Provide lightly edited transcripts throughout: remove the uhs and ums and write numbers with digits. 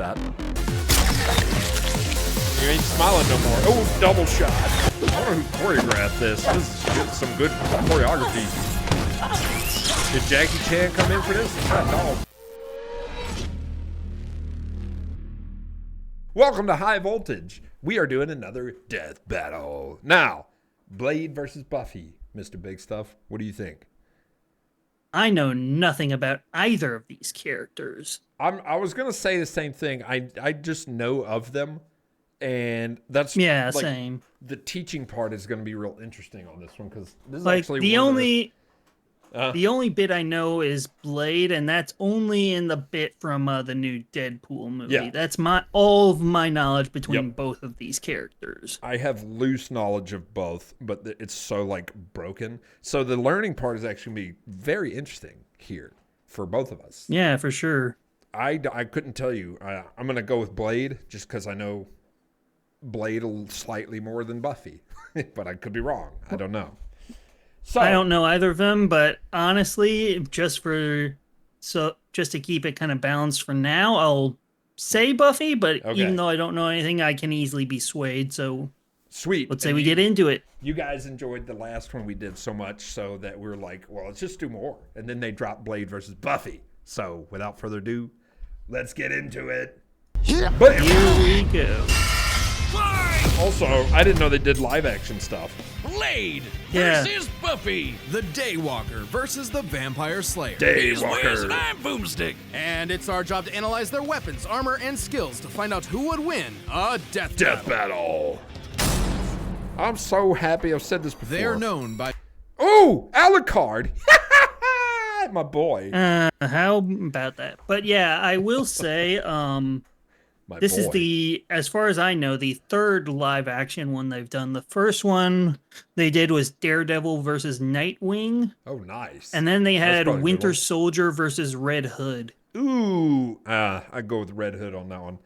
that. You ain't smiling no more. Oh, double shot. I don't know who choreographed this. This is some good choreography. Did Jackie Chan come in for this? No. Welcome to High Voltage. We are doing another death battle. Now, Blade versus Buffy. Mr. Big Stuff, what do you think? I know nothing about either of these characters. I was going to say the same thing. I just know of them. And that's same. The teaching part is going to be real interesting on this one because this is like actually the only bit I know is Blade, and that's only in the bit from the new Deadpool movie. Yeah. That's all of my knowledge between both of these characters. I have loose knowledge of both, but it's so like broken. So the learning part is actually going to be very interesting here for both of us. Yeah, for sure. I couldn't tell you. I'm going to go with Blade just because I know Blade slightly more than Buffy, but I could be wrong. I don't know. So I don't know either of them, but honestly, just to keep it kind of balanced for now, I'll say Buffy. But even though I don't know anything, I can easily be swayed. So sweet. Let's say we get into it. You guys enjoyed the last one we did so much, so that we're like, well, let's just do more. And then they dropped Blade versus Buffy. So without further ado, let's get into it. Here we go. Also, I didn't know they did live action stuff. Blade versus Buffy. The Daywalker versus the Vampire Slayer. He's Wiz and I'm Boomstick. And it's our job to analyze their weapons, armor, and skills to find out who would win a death battle. I'm so happy. I've said this before. They're known by... Ooh, Alucard. My boy. How about that? But yeah, I will say... This is as far as I know, the third live action one they've done. The first one they did was Daredevil versus Nightwing. Oh, nice. And then they had Winter Soldier versus Red Hood. Ooh, I go with Red Hood on that one.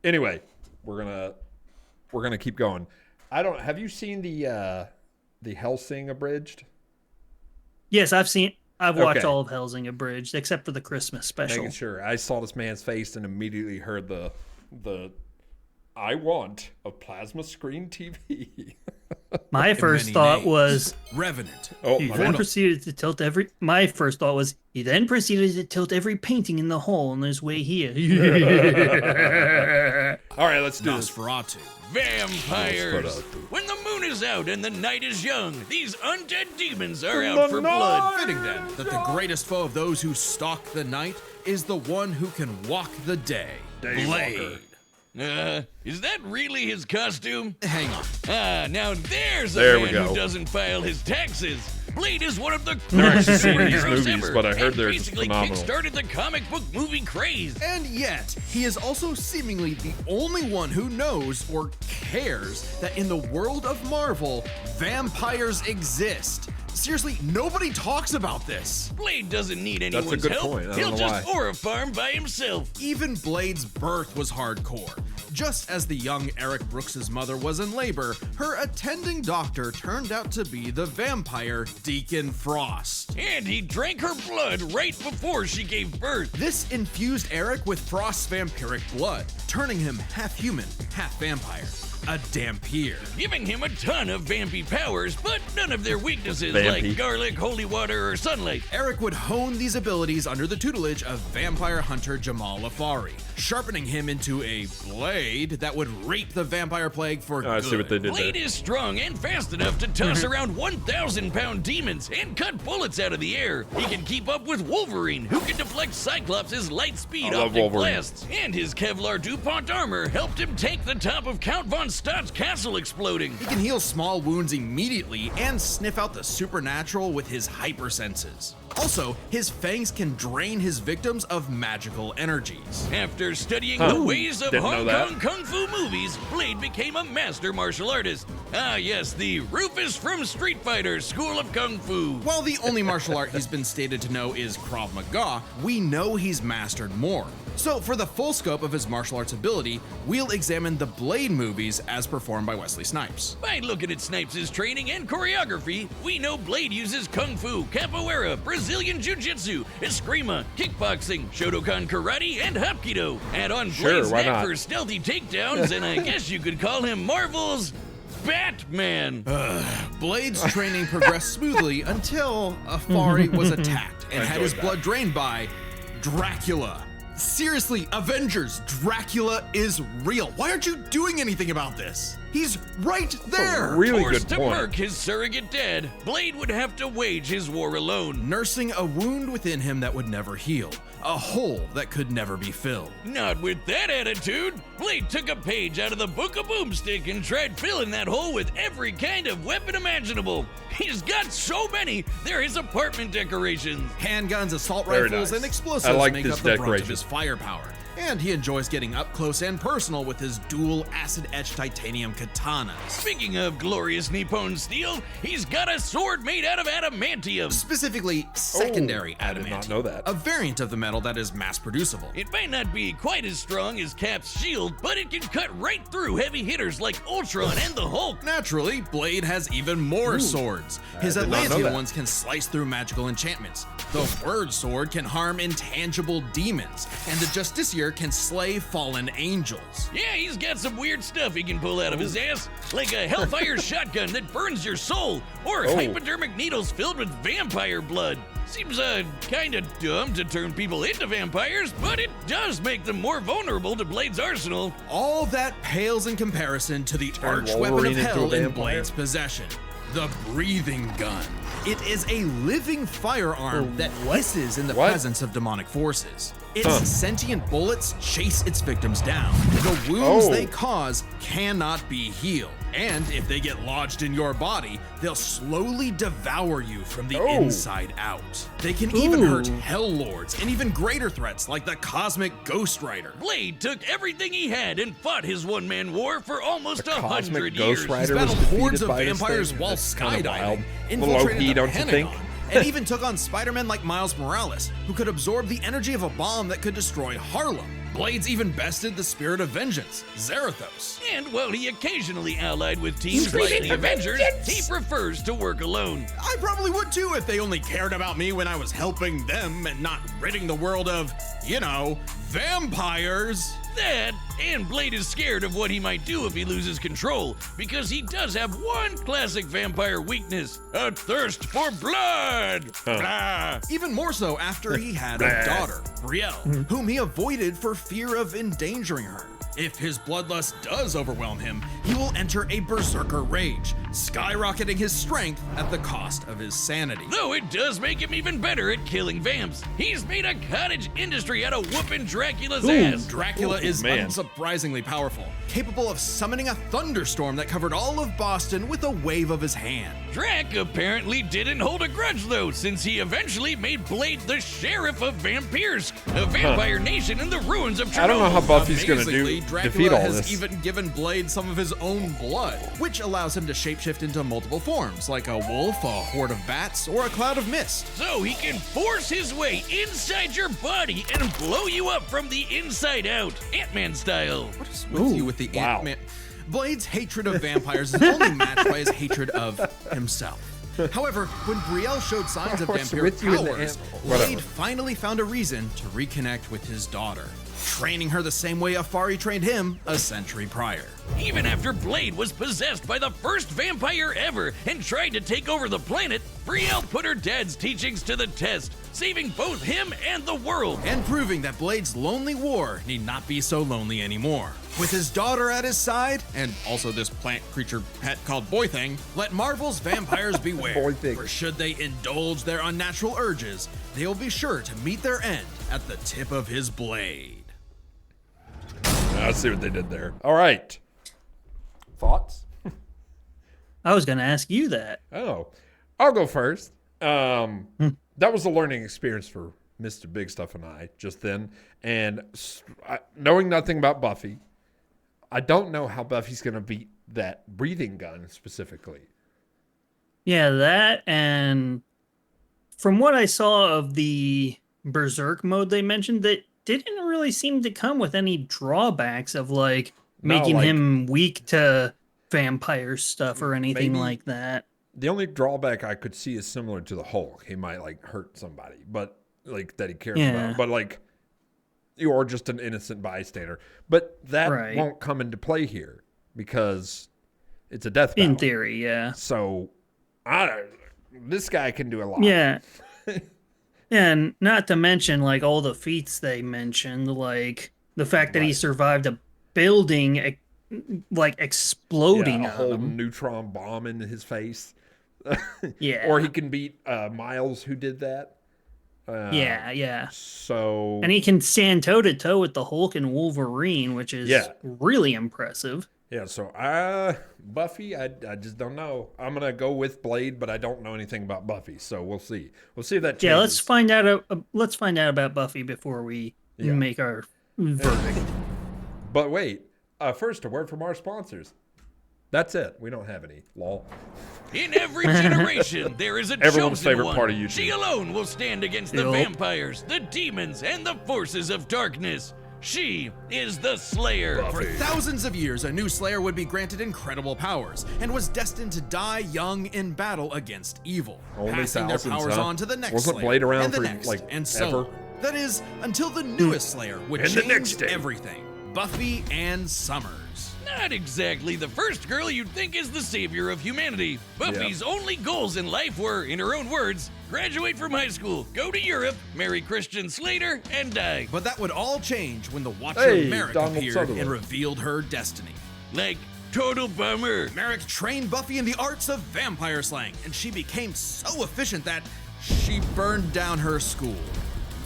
Anyway, we're gonna keep going. Have you seen the Hellsing Abridged? Yes, I've watched all of Hellsing Abridged except for the Christmas special. Making sure. I saw this man's face and immediately heard the I want a plasma screen TV. My first thought was Revenant. He then proceeded to tilt every painting in the hall on his way here. All right, let's do this. Nosferatu. Vampires. When the moon is out and the night is young, these undead demons are out for blood. Fitting then that the greatest foe of those who stalk the night is the one who can walk the day. Blade. Is that really his costume? Hang on. Now there's a man who doesn't file his taxes. Blade is one of the coolest superheroes ever, but I heard they're basically phenomenal. kickstarted the comic book movie craze. And yet, he is also seemingly the only one who knows or cares that in the world of Marvel, vampires exist. Seriously, nobody talks about this. Blade doesn't need anyone's help. He'll just aura farm by himself. Even Blade's birth was hardcore. Just as the young Eric Brooks' mother was in labor, her attending doctor turned out to be the vampire Deacon Frost. And he drank her blood right before she gave birth. This infused Eric with Frost's vampiric blood, turning him half human, half vampire. A Dampier. Giving him a ton of vampy powers, but none of their weaknesses like garlic, holy water, or sunlight. Eric would hone these abilities under the tutelage of vampire hunter Jamal Afari, sharpening him into a blade that would rape the vampire plague for good. I see what they did Blade is strong and fast enough to toss around 1,000-pound demons and cut bullets out of the air. He can keep up with Wolverine, who can deflect Cyclops' light speed optic blasts. And his Kevlar DuPont armor helped him take the top of Count Von Stott's castle exploding. He can heal small wounds immediately and sniff out the supernatural with his hypersenses. Also, his fangs can drain his victims of magical energies. After studying the ways of Hong Kong Kung Fu movies, Blade became a master martial artist. Ah yes, the Rufus from Street Fighter School of Kung Fu. While the only martial art he's been stated to know is Krav Maga, we know he's mastered more. So for the full scope of his martial arts ability, we'll examine the Blade movies as performed by Wesley Snipes. By looking at Snipes' training and choreography, we know Blade uses Kung Fu, Capoeira, Brazilian Brazilian Jiu-Jitsu, Eskrima, Kickboxing, Shotokan Karate, and Hapkido. Add on Sure, Blade's why knack not? for stealthy takedowns, and I guess you could call him Marvel's Batman. Blade's training progressed smoothly until Afari was attacked and had his blood drained by Dracula. Seriously, Avengers, Dracula is real. Why aren't you doing anything about this? He's right there. Really Forced good to point. murk his surrogate dad, Blade would have to wage his war alone. Nursing a wound within him that would never heal. A hole that could never be filled. Not with that attitude. Blade took a page out of the Book of Boomstick and tried filling that hole with every kind of weapon imaginable. He's got so many, they're his apartment decorations. Handguns, assault Very rifles, nice. and explosives I like make this up the brunt of decoration. his firepower. And he enjoys getting up close and personal with his dual acid-etched titanium katanas. Speaking of glorious Nippon steel, he's got a sword made out of adamantium. Specifically, secondary I did adamantium. not know that. A variant of the metal that is mass-producible. It might not be quite as strong as Cap's shield, but it can cut right through heavy hitters like Ultron and the Hulk. Naturally, Blade has even more swords. His did not know Atlantean that. ones can slice through magical enchantments. The Word Sword can harm intangible demons, and the Justiciar can slay fallen angels. Yeah, he's got some weird stuff he can pull out of his ass, like a Hellfire shotgun that burns your soul, or hypodermic needles filled with vampire blood. Seems kinda dumb to turn people into vampires, but it does make them more vulnerable to Blade's arsenal. All that pales in comparison to the Turn arch weapon of Wolverine into a hell in vampire. Blade's possession. The breathing gun. It is a living firearm that hisses in the What? presence of demonic forces. Its sentient bullets chase its victims down. The wounds they cause cannot be healed. And if they get lodged in your body, they'll slowly devour you from the inside out. They can even hurt Hell Lords and even greater threats like the Cosmic Ghost Rider. Blade took everything he had and fought his one-man war for almost The 100 Cosmic years. Ghost Rider Battled was hordes defeated of by this vampires thing? while That's kinda wild. skydiving, A little OP, infiltrated the don't you think? Pentagon, and even took on Spider-Man like Miles Morales, who could absorb the energy of a bomb that could destroy Harlem. Blades even bested the spirit of vengeance, Zarathos. And while he occasionally allied with teams like the Avengers, he prefers to work alone. I probably would too if they only cared about me when I was helping them and not ridding the world of, vampires. That, and Blade is scared of what he might do if he loses control, because he does have one classic vampire weakness: a thirst for blood. Blah. Even more so after he had a daughter, Brielle, whom he avoided for fear of endangering her. If his bloodlust does overwhelm him, he will enter a berserker rage, skyrocketing his strength at the cost of his sanity. Though it does make him even better at killing vamps. He's made a cottage industry out of whooping Dracula's ass. Dracula is man. unsurprisingly powerful, capable of summoning a thunderstorm that covered all of Boston with a wave of his hand. Drac apparently didn't hold a grudge though, since he eventually made Blade the sheriff of Vampires, a vampire nation in the ruins of Chernobyl. I don't know how Buffy's gonna Amazingly, defeat Dracula all has this. even given Blade some of his own blood, which allows him to shapeshift into multiple forms, like a wolf, a horde of bats, or a cloud of mist. So he can force his way inside your body and blow you up from the inside out, Ant-Man style. What is with you with the wow. Ant-Man? Blade's hatred of vampires is only matched by his hatred of himself. However, when Brielle showed signs of What's vampiric with you and the powers, whatever. Blade finally found a reason to reconnect with his daughter, training her the same way Afari trained him a century prior. Even after Blade was possessed by the first vampire ever and tried to take over the planet, Brielle put her dad's teachings to the test, saving both him and the world. And proving that Blade's lonely war need not be so lonely anymore. With his daughter at his side, and also this plant creature pet called Boy Thing, let Marvel's vampires beware. Boy Thing. For should they indulge their unnatural urges, they will be sure to meet their end at the tip of his blade. I see what they did there. All right. Thoughts? I was going to ask you that. Oh, I'll go first. That was a learning experience for Mr. Big Stuff and I just then. And knowing nothing about Buffy, I don't know how Buffy's going to beat that breathing gun specifically. Yeah, that, and from what I saw of the Berserk mode they mentioned, that didn't really seem to come with any drawbacks of like No, making like- him weak to vampire stuff or anything Maybe- like that. The only drawback I could see is similar to the Hulk. He might like hurt somebody, but like that he cares about. But like, or just an innocent bystander. But that won't come into play here because it's a death battle. In theory, yeah. So, this guy can do a lot. Yeah. And not to mention like all the feats they mentioned, like the fact that he survived a building like exploding, a whole neutron bomb in his face. Yeah. Or he can beat Miles, who did that. Yeah. So, and he can stand toe to toe with the Hulk and Wolverine, which is really impressive. Yeah. So, Buffy, I just don't know. I'm gonna go with Blade, but I don't know anything about Buffy, so we'll see. We'll see if that changes. Yeah, let's find out. Let's find out about Buffy before we make our verdict. But wait, first a word from our sponsors. That's it. We don't have any. Lol. In every generation, there is a Everyone's chosen favorite one. part of YouTube. She alone will stand against the vampires, the demons, and the forces of darkness. She is the Slayer. For thousands of years, a new Slayer would be granted incredible powers and was destined to die young in battle against evil, passing their powers on to the next Slayer, Blade around and the for, next, like, and so ever? on. That is, until the newest Slayer would And the next change day. everything. Buffy Ann Summers. Not exactly the first girl you'd think is the savior of humanity. Buffy's only goals in life were, in her own words, graduate from high school, go to Europe, marry Christian Slater, and die. But that would all change when the Watcher Merrick Donald appeared Sutherland. and revealed her destiny. Like, total bummer. Merrick trained Buffy in the arts of vampire slaying, and she became so efficient that she burned down her school.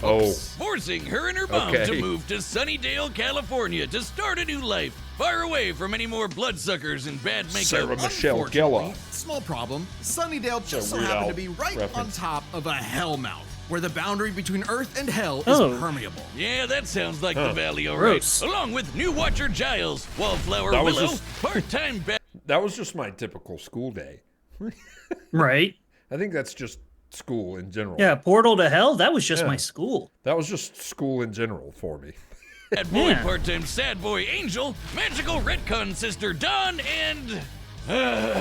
Forcing her and her mom to move to Sunnydale, California to start a new life, far away from any more bloodsuckers and bad makeup. Sarah Michelle Unfortunately, Gellar. small problem, Sunnydale just so Weird happened Al to be right on reference. top of a hellmouth, where the boundary between Earth and Hell is permeable. Yeah, that sounds like the Valley, all right. Gross. Along with new Watcher Giles, Wallflower That was Willow, just- part-time That was just my typical school day. Right. I think that's just school in general. Yeah, Portal to Hell, that was just my school. That was just school in general for me. Bad boy, Yeah. part-time sad boy Angel, magical retcon sister Dawn, and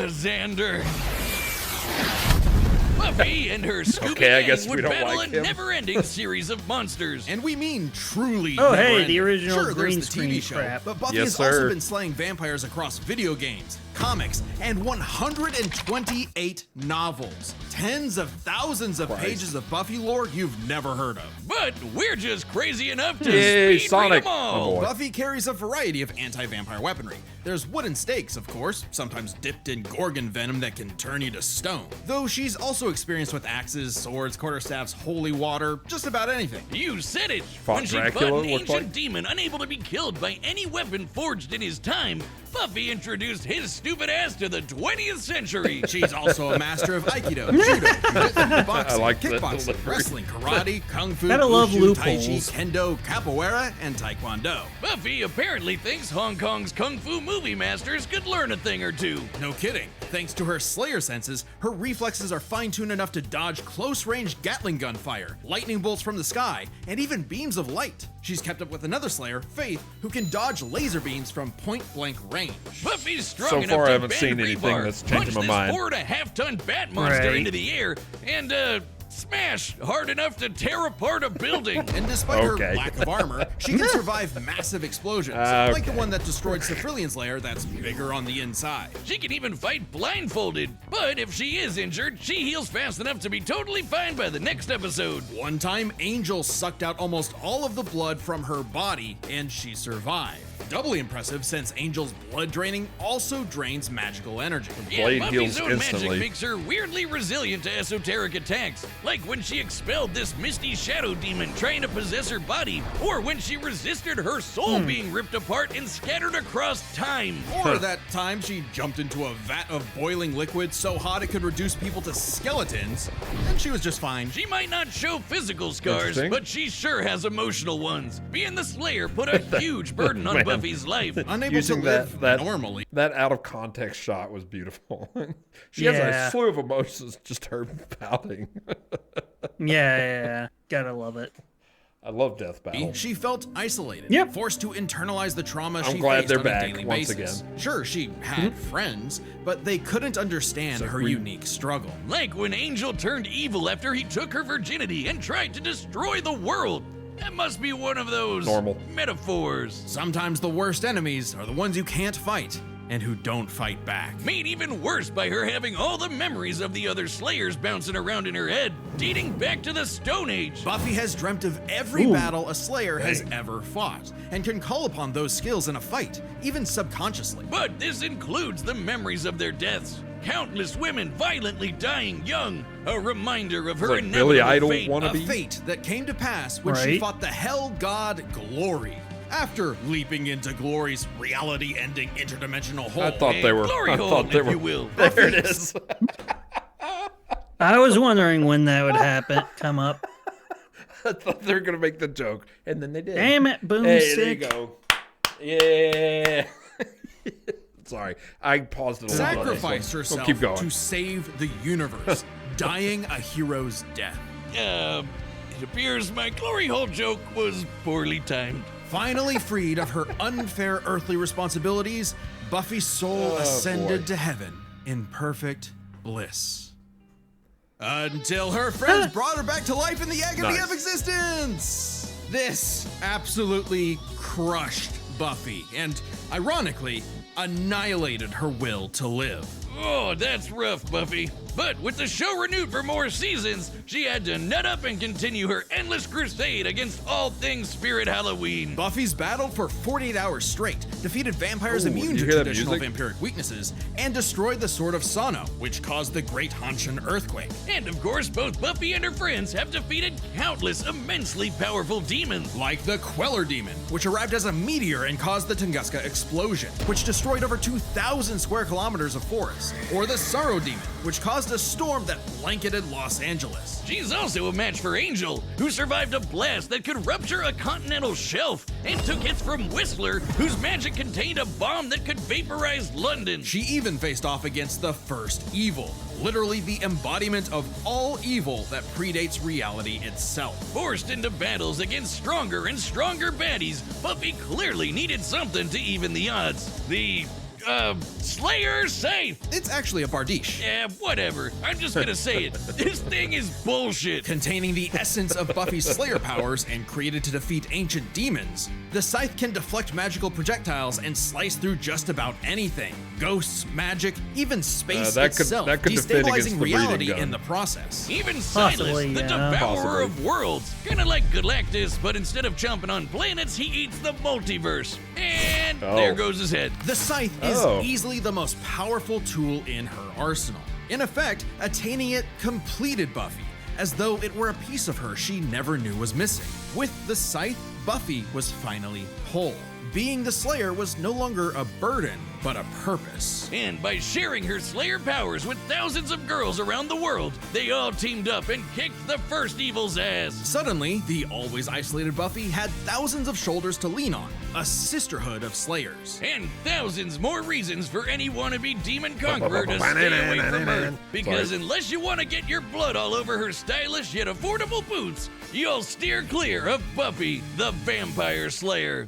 Xander. Buffy and her Scooby Okay, I gang guess we would don't battle like a him. never-ending series of monsters. And we mean truly. Oh, hey, never-ending. the original Sure, green there's the TV screen show, crap. but Buffy Yes, has also sir. been slaying vampires across video games, comics, and 128 novels. Tens of thousands of pages of Buffy lore you've never heard of. But we're just crazy enough to Yay, speed Sonic. read them Oh, all. boy. Buffy carries a variety of anti-vampire weaponry. There's wooden stakes, of course, sometimes dipped in gorgon venom that can turn you to stone. Though she's also experienced with axes, swords, quarterstaffs, holy water, just about anything. You said it! Fought When she Dracula, fought an looked ancient like? demon unable to be killed by any weapon forged in his time, Buffy introduced his stupid ass to the 20th century. She's also a master of Aikido, Judo, Jiu-Jitsu, boxing, like that kickboxing, delivery. wrestling, karate, kung fu, Gotta love wushu, tai chi, loopholes. kendo, capoeira, and taekwondo. Buffy apparently thinks Hong Kong's kung fu movie masters could learn a thing or two. No kidding. Thanks to her Slayer senses, her reflexes are fine-tuned enough to dodge close-range Gatling gun fire, lightning bolts from the sky, and even beams of light. She's kept up with another Slayer, Faith, who can dodge laser beams from point-blank range. Buffy's strong So enough far, to I haven't bend seen anything rebar, that's changing punch my this mind. 4.5-ton bat monster Right. into the air, and smash hard enough to tear apart a building. And despite her Okay. lack of armor, she can survive massive explosions, like the one that destroyed Cephrilion's lair that's bigger on the inside. She can even fight blindfolded, but if she is injured, she heals fast enough to be totally fine by the next episode. One time, Angel sucked out almost all of the blood from her body, and she survived. Doubly impressive since Angel's blood draining also drains magical energy. Blade Buffy's heals own instantly. magic makes her weirdly resilient to esoteric attacks, like when she expelled this misty shadow demon trying to possess her body, or when she resisted her soul being ripped apart and scattered across time. Or that time she jumped into a vat of boiling liquid so hot it could reduce people to skeletons, and she was just fine. She might not show physical scars, Interesting. but she sure has emotional ones. Being the Slayer put a huge burden on Man. Buffy's life. Unable Using to live that normally. That out of context shot was beautiful. She has Yeah. a slew of emotions, just her pouting. Yeah, gotta love it. I love Death Battle. She felt isolated, Yep. forced to internalize the trauma I'm she glad faced they're on a back daily once basis. again. Sure, she had friends, but they couldn't understand her unique struggle. Like when Angel turned evil after he took her virginity and tried to destroy the world. That must be one of those Normal metaphors. Sometimes the worst enemies are the ones you can't fight and who don't fight back. Made even worse by her having all the memories of the other Slayers bouncing around in her head, dating back to the Stone Age. Buffy has dreamt of every battle a Slayer has ever fought, and can call upon those skills in a fight, even subconsciously. But this includes the memories of their deaths. Countless women violently dying young. A reminder of her Like inevitable Billy Idol fate. wannabe. A fate that came to pass when she Right. fought the Hell God Glory. After leaping into Glory's reality-ending interdimensional hole. I thought they were. Glory I hole, thought they if were. you will. There it is. I was wondering when that would come up. I thought they were gonna make the joke, and then they did. Damn it, boom Hey, sick. there you go. Yeah. Sorry, I paused it a little bit. Sacrificed We'll herself keep going. to save the universe, dying a hero's death. It appears my glory hole joke was poorly timed. Finally freed of her unfair earthly responsibilities, Buffy's soul ascended to heaven in perfect bliss. Until her friends brought her back to life in the agony Nice. of existence. This absolutely crushed Buffy and, ironically, annihilated her will to live. Oh, that's rough, Buffy. But with the show renewed for more seasons, she had to nut up and continue her endless crusade against all things Spirit Halloween. Buffy's battled for 48 hours straight, defeated vampires Ooh, immune you to hear that traditional music? vampiric weaknesses, and destroyed the Sword of Sano, which caused the Great Hanshin earthquake. And of course, both Buffy and her friends have defeated countless immensely powerful demons. Like the Queller Demon, which arrived as a meteor and caused the Tunguska explosion, which destroyed over 2,000 square kilometers of forest. Or the Sorrow Demon, which caused a storm that blanketed Los Angeles. She's also a match for Angel, who survived a blast that could rupture a continental shelf, and took hits from Whistler, whose magic contained a bomb that could vaporize London. She even faced off against the First Evil, literally the embodiment of all evil that predates reality itself. Forced into battles against stronger and stronger baddies, Buffy clearly needed something to even the odds. The Slayer safe! It's actually a Bardiche. Yeah, whatever. I'm just gonna say it. This thing is bullshit. Containing the essence of Buffy's Slayer powers and created to defeat ancient demons, the Scythe can deflect magical projectiles and slice through just about anything. Ghosts, magic, even space that could itself, defend against destabilizing the breathing reality gun. in the process. Even Silas, Possibly, the yeah. devourer Possibly. of worlds. Kinda like Galactus, but instead of chomping on planets, he eats the multiverse. And there goes his head. The Scythe is Oh. easily the most powerful tool in her arsenal. In effect, attaining it completed Buffy, as though it were a piece of her she never knew was missing. With the Scythe, Buffy was finally whole. Being the Slayer was no longer a burden, but a purpose. And by sharing her Slayer powers with thousands of girls around the world, they all teamed up and kicked the First Evil's ass. Suddenly, the always isolated Buffy had thousands of shoulders to lean on, a sisterhood of Slayers. And thousands more reasons for any wannabe demon conqueror to stay away from her. Because unless you want to get your blood all over her stylish yet affordable boots, you'll steer clear of Buffy, the Vampire Slayer.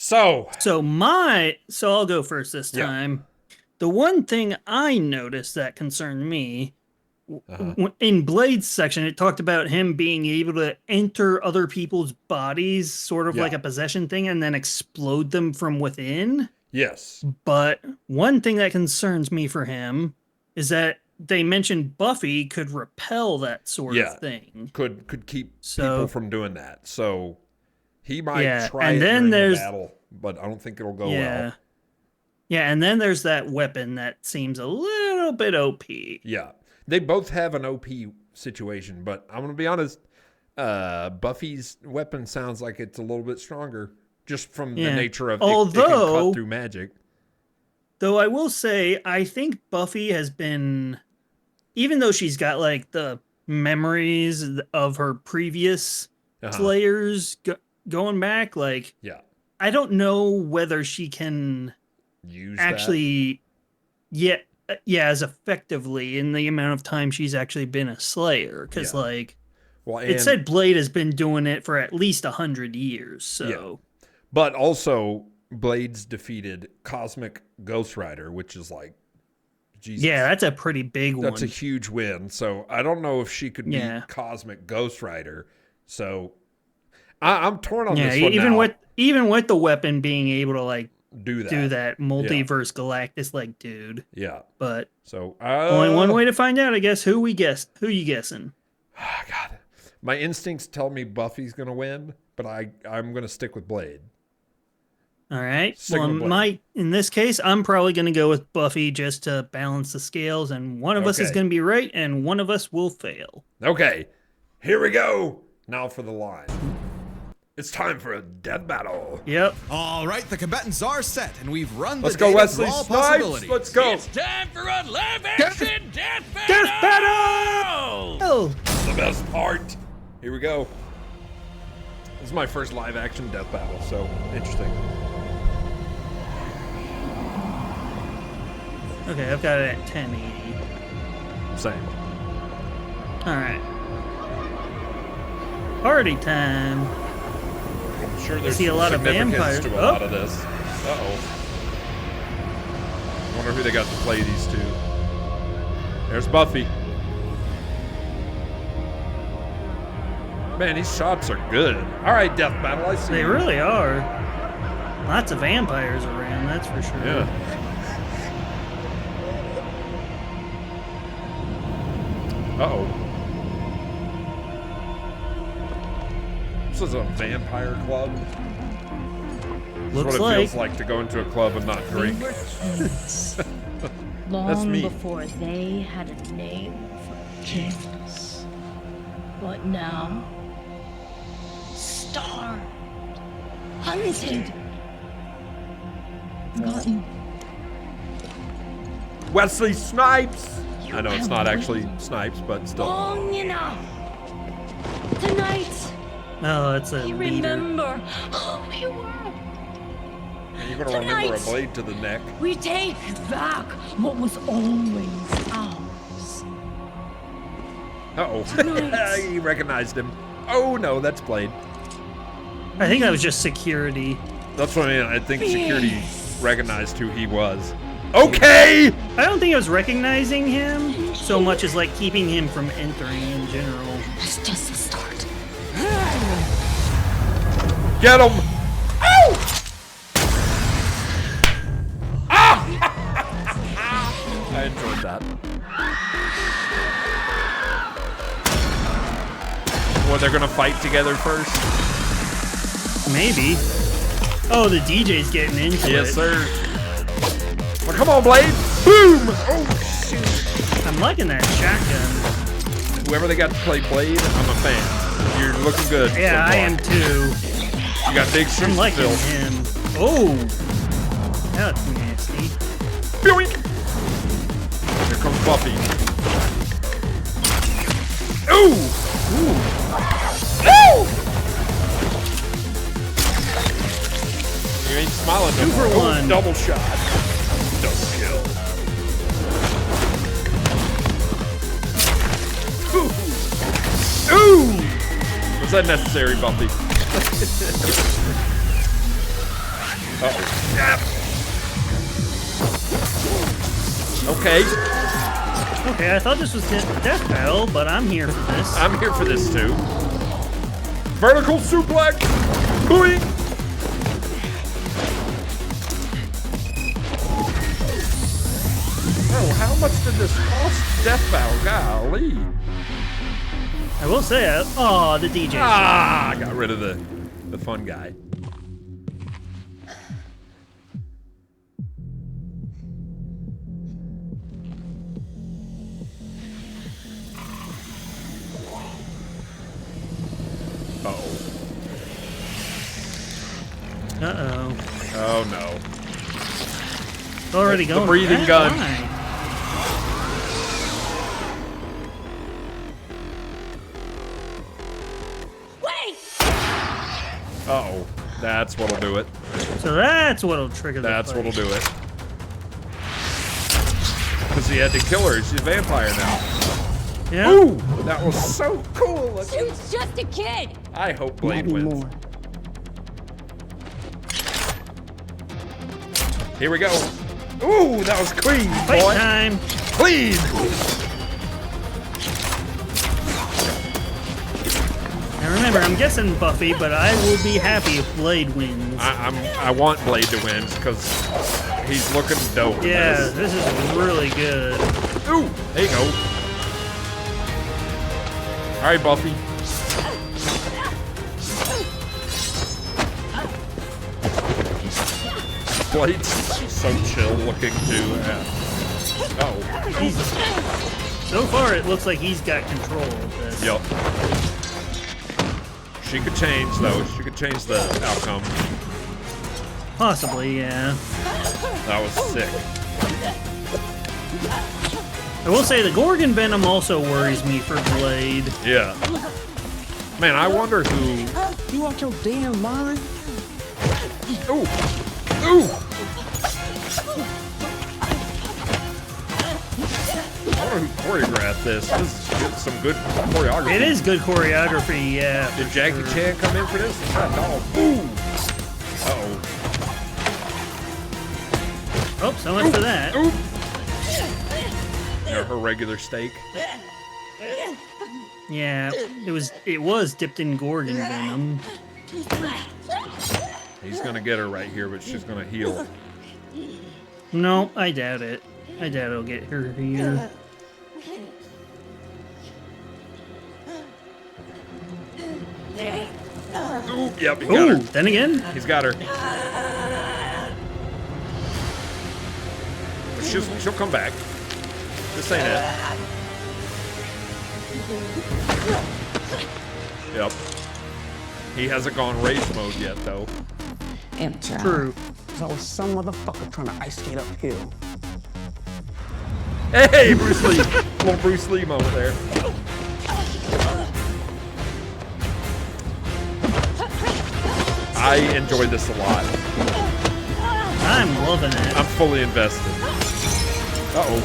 So I'll go first this time. The one thing I noticed that concerned me in Blade's section, it talked about him being able to enter other people's bodies, sort of like a possession thing, and then explode them from within. Yes. But one thing that concerns me for him is that they mentioned Buffy could repel that sort of thing. Could keep people from doing that. So he might try and it then during there's the battle, but I don't think it'll go well. Yeah, and then there's that weapon that seems a little bit OP. Yeah. They both have an OP situation, but I'm going to be honest, Buffy's weapon sounds like it's a little bit stronger just from the nature of it can cut through magic. Though I will say, I think Buffy has been, even though she's got like the memories of her previous Slayers going back, like, I don't know whether she can use actually, as effectively in the amount of time she's actually been a Slayer. Because, Well, it said Blade has been doing it for at least 100 years. So, yeah. But also Blade's defeated Cosmic Ghost Rider, which is like, Jesus. Yeah, that's a pretty big one. That's a huge win. So I don't know if she could beat Cosmic Ghost Rider. So I'm torn on this one even with the weapon being able to like do that multiverse Galactus like dude. Yeah. But so only one way to find out, I guess. Who you guessing? God, my instincts tell me Buffy's gonna win, but I'm gonna stick with Blade. All right. In this case, I'm probably going to go with Buffy just to balance the scales, and one of us is going to be right, and one of us will fail. Okay, here we go. Now for the line. It's time for a death battle. Yep. All right, the combatants are set, and we've run the Let's go, Wesley Snipes. Let's go. It's time for a live-action death battle. Death battle! Oh. The best part. Here we go. This is my first live-action death battle, so interesting. Okay, I've got it at 1080. Same. All right. Party time. I'm sure there's a lot of vampires. To a lot of this. Uh-oh. I wonder who they got to play these two. There's Buffy. Man, these shots are good. All right, death battle. I see. They really are. Lots of vampires around, that's for sure. Yeah. Uh-oh. This is a vampire club. Looks what it feels like to go into a club and not drink. Long me. before they had a name for kings. But now, starved, hunted, forgotten. Wesley Snipes! I know it's not actually Snipes, but still. Long enough. Tonight, No, it's a we leader. remember who we were. And you're gonna remember a blade to the neck. We take back what was always ours. Uh-oh. Tonight. He recognized him. Oh, no, that's Blade. I think that was just security. That's what I mean. I think security recognized who he was. Okay! I don't think I was recognizing him so much as like keeping him from entering in general. That's just the start. Get him! Ow! I enjoyed that. Well, they're gonna fight together first? Maybe. Oh, the DJ's getting into it. Yes, sir. Well, come on, Blade! Boom! Oh, shoot. I'm liking that shotgun. Whoever they got to play Blade, I'm a fan. You're looking good. Yeah, so I am too. You got big shoes I'm to liking fill. him. Oh! That's nasty. Boink! Here comes Buffy. Ooh! Ooh! Ooh! You ain't smiling no 2 for more. 1. Double shot. Double kill. Ooh! Ooh! Was that necessary, Buffy? Uh-oh. Yep. Okay. Okay, I thought this was Death Battle, but I'm here for this. I'm here for this too. Vertical suplex! Boing! Oh, how much did this cost Death Battle? Golly. I will say, oh, the DJ. Ah, I got rid of the fun guy. Uh-oh. Oh no. It's already The going. breathing gun. Line. Wait! Uh-oh. That's what'll do it. So that's what'll trigger the That's fight. what'll do it. Because he had to kill her. She's a vampire now. Yeah. Ooh, that was so cool. Dude's just a kid. I hope Blade wins. More. Here we go. Ooh, that was clean, Fight boy. time. Clean. Now remember, I'm guessing Buffy, but I will be happy if Blade wins. I want Blade to win because he's looking dope. Yeah, this is really good. Ooh, there you go. All right, Buffy. Blade's so chill looking too. So far, it looks like he's got control of this. Yep. She could change though. She could change the outcome. Possibly, yeah. That was sick. I will say the Gorgon Venom also worries me for Blade. Yeah. Man, I wonder who. You out your damn mind? Ooh. Ooh. I wonder who choreographed this. This is some good choreography. It is good choreography, yeah. Did Jackie Chan come in for this? That dog. Ooh. Uh-oh. Oh, so much for that. Ooh. Her regular steak. Yeah, it was dipped in Gorgon Venom. He's gonna get her right here, but she's gonna heal. No, I doubt it. I doubt it'll get her here. Ooh, yep, he got Ooh, her. then again. He's got her. She'll come back. This ain't it. Yep. He hasn't gone rage mode yet, though. True. There's always some motherfucker trying to ice skate uphill. Hey, Bruce Lee. Little Bruce Lee moment there. I enjoyed this a lot. I'm loving it. I'm fully invested. Uh-oh.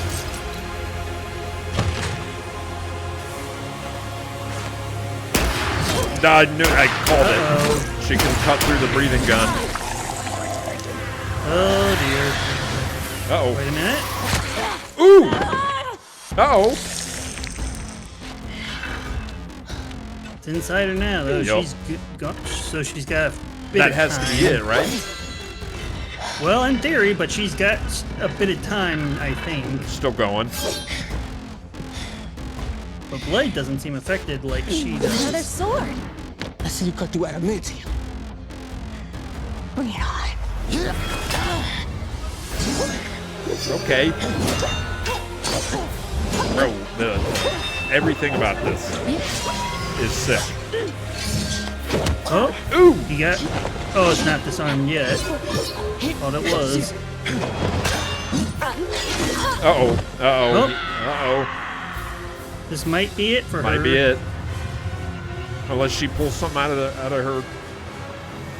I knew I called it. She can cut through the breathing gun. Oh dear. Uh-oh. Wait a minute. Ooh! Uh-oh. It's inside her now, though. Yup. She's so she's got a bit That of has time. to be it, right? Well, in theory, but she's got a bit of time, I think. Still going. But Blade doesn't seem affected like she does. Another sword. I see you cut through adamantium. Bring it on. Okay. Bro, everything about this is sick. Oh, Ooh! he got. Oh, it's not disarmed yet. Thought it was. Uh-oh. Uh-oh. Oh. Uh-oh. This might be it for her. Might be it. Unless she pulls something out of her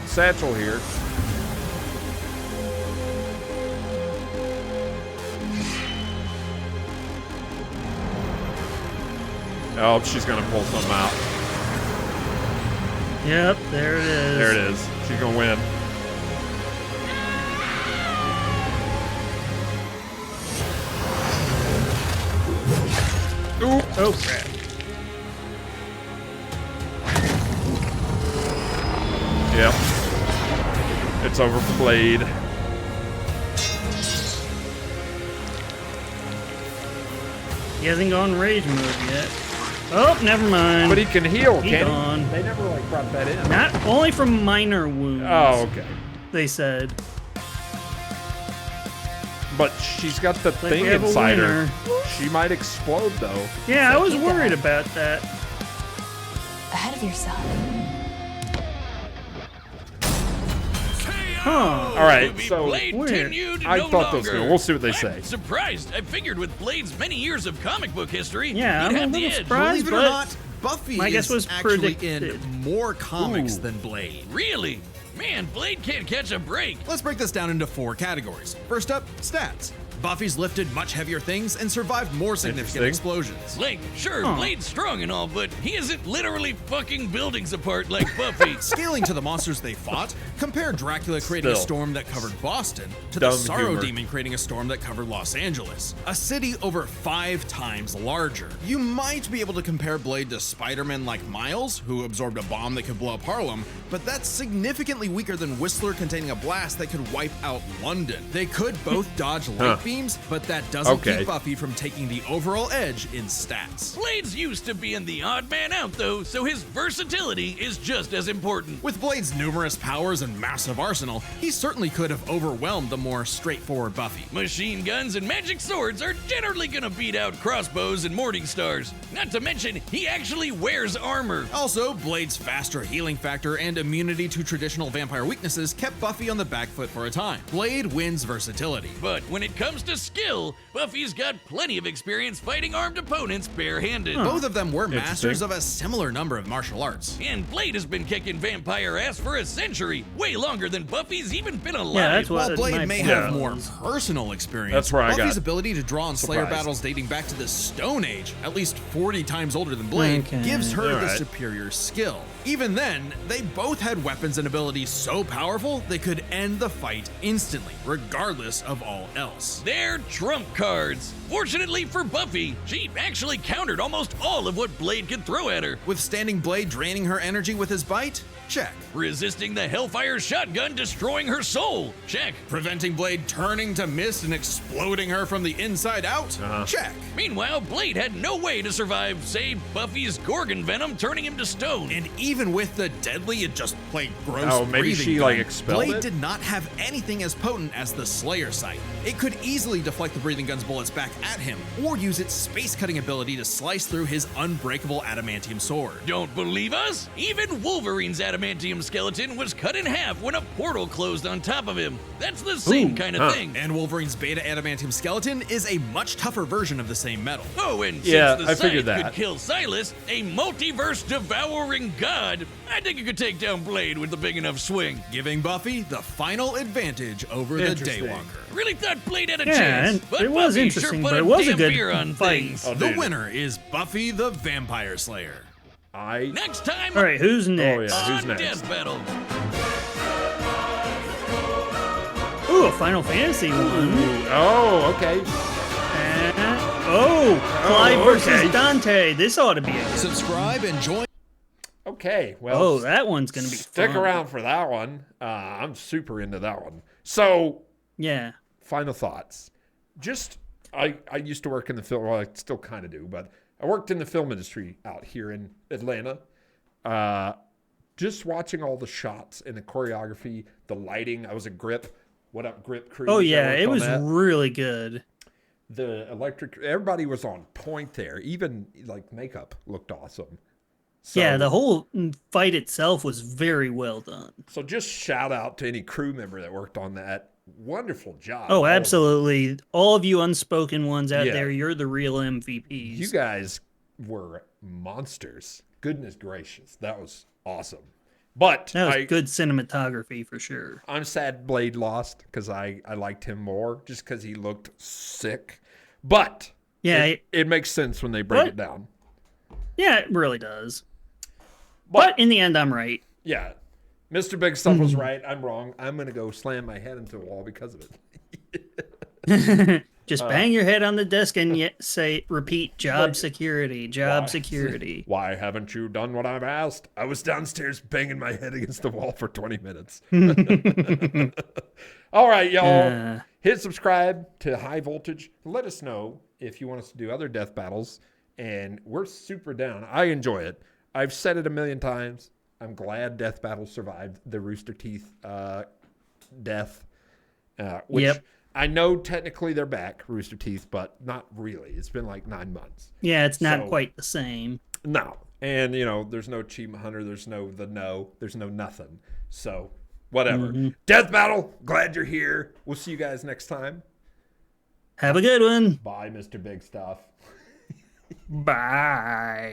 satchel here. Oh, she's gonna pull something out. Yep, there it is. There it is. She's gonna win. Ooh. Oh crap. Yep. It's over for Blade. He hasn't gone rage mode yet. Oh, never mind. But he can heal, He can't gone. he? They never like brought that in. Not only from minor wounds. Oh, okay. They said. But she's got the Like thing we have a inside winner. her. She might explode though. Yeah, I was worried about that. Ahead of yourself. Huh. All right, To be so Blade weird. tenured I no thought that was longer. good. We'll see what they say. I'm surprised. I figured with Blade's many years of comic book history, Yeah, he'd I'm a have the little edge. surprised. Believe it or but not, Buffy my guess is was actually predicted. in more comics Ooh. than Blade. Really? Man, Blade can't catch a break. Let's break this down into 4 categories. First up, stats. Buffy's lifted much heavier things and survived more significant explosions. Like, sure, Blade's strong and all, but he isn't literally fucking buildings apart like Buffy. Scaling to the monsters they fought, compare Dracula creating a storm that covered Boston to the Sorrow Demon creating a storm that covered Los Angeles, a city over 5 times larger. You might be able to compare Blade to Spider-Man like Miles, who absorbed a bomb that could blow up Harlem, but that's significantly weaker than Whistler containing a blast that could wipe out London. They could both dodge light beams, but that doesn't keep Buffy from taking the overall edge in stats. Blade's used to being the odd man out though, so his versatility is just as important. With Blade's numerous powers and massive arsenal, he certainly could have overwhelmed the more straightforward Buffy. Machine guns and magic swords are generally gonna beat out crossbows and morning stars. Not to mention, he actually wears armor. Also, Blade's faster healing factor and immunity to traditional vampire weaknesses kept Buffy on the back foot for a time. Blade wins versatility. But when it comes to skill, Buffy's got plenty of experience fighting armed opponents barehanded. Both of them were masters of a similar number of martial arts. And Blade has been kicking vampire ass for a century, way longer than Buffy's even been alive. Yeah, that's While Blade may have more personal experience, Buffy's ability to draw on Slayer battles dating back to the Stone Age, at least 40 times older than Blade, gives her the superior skill. Even then, they both had weapons and abilities so powerful they could end the fight instantly, regardless of all else. They're trump cards. Fortunately for Buffy, she actually countered almost all of what Blade could throw at her. Withstanding Blade draining her energy with his bite? Check. Resisting the Hellfire shotgun destroying her soul? Check. Preventing Blade turning to mist and exploding her from the inside out? Check. Meanwhile, Blade had no way to survive, say, Buffy's Gorgon venom turning him to stone. And even with the deadly and just plain gross breathing gun, Blade did not have anything as potent as the Slayer sight. It could easily deflect the breathing gun's bullets back at him, or use its space-cutting ability to slice through his unbreakable adamantium sword. Don't believe us? Even Wolverine's adamantium skeleton was cut in half when a portal closed on top of him. That's the same kind of thing. And Wolverine's beta adamantium skeleton is a much tougher version of the same metal. Oh, and since the Scythe could kill Silas, a multiverse devouring god, I think you could take down Blade with a big enough swing. Giving Buffy the final advantage over the Daywalker. Really thought Blade had a chance, but it was Buffy interesting, sure put but it a was a damn good fear on fight. things. The winner is Buffy the Vampire Slayer. Next time. All right, who's next? On Death Battle. Ooh, a Final Fantasy one. Oh, okay. Clive versus Dante. This ought to be a Subscribe and join. Okay, well. that one's gonna be stick fun. around for that one. I'm super into that one. So, yeah. Final thoughts. I used to work in the film. Well, I still kind of do, but I worked in the film industry out here in Atlanta. Just watching all the shots and the choreography, the lighting. I was a Grip. What up, Grip crew? Oh yeah, it was really good. The electric. Everybody was on point there. Even like makeup looked awesome. So, yeah, the whole fight itself was very well done. So just shout out to any crew member that worked on that. Wonderful job. Oh, absolutely. All of you unspoken ones out there, you're the real MVPs. You guys were monsters. Goodness gracious. That was awesome. But that was good cinematography for sure. I'm sad Blade lost because I liked him more just because he looked sick. But yeah, it makes sense when they break it down. Yeah, it really does. But in the end, I'm right. Yeah. Mr. Big Stuff was right. I'm wrong. I'm going to go slam my head into the wall because of it. Just bang your head on the desk and repeat, job security, job security. Why haven't you done what I've asked? I was downstairs banging my head against the wall for 20 minutes. All right, y'all. Hit subscribe to High Voltage. Let us know if you want us to do other death battles. And we're super down. I enjoy it. I've said it a million times. I'm glad Death Battle survived the Rooster Teeth death. Which I know technically they're back, Rooster Teeth, but not really. It's been like 9 months. Yeah, it's not quite the same. No. And, there's no Achievement Hunter. There's no There's no nothing. So, whatever. Death Battle, glad you're here. We'll see you guys next time. Have a good one. Bye, Mr. Big Stuff. Bye.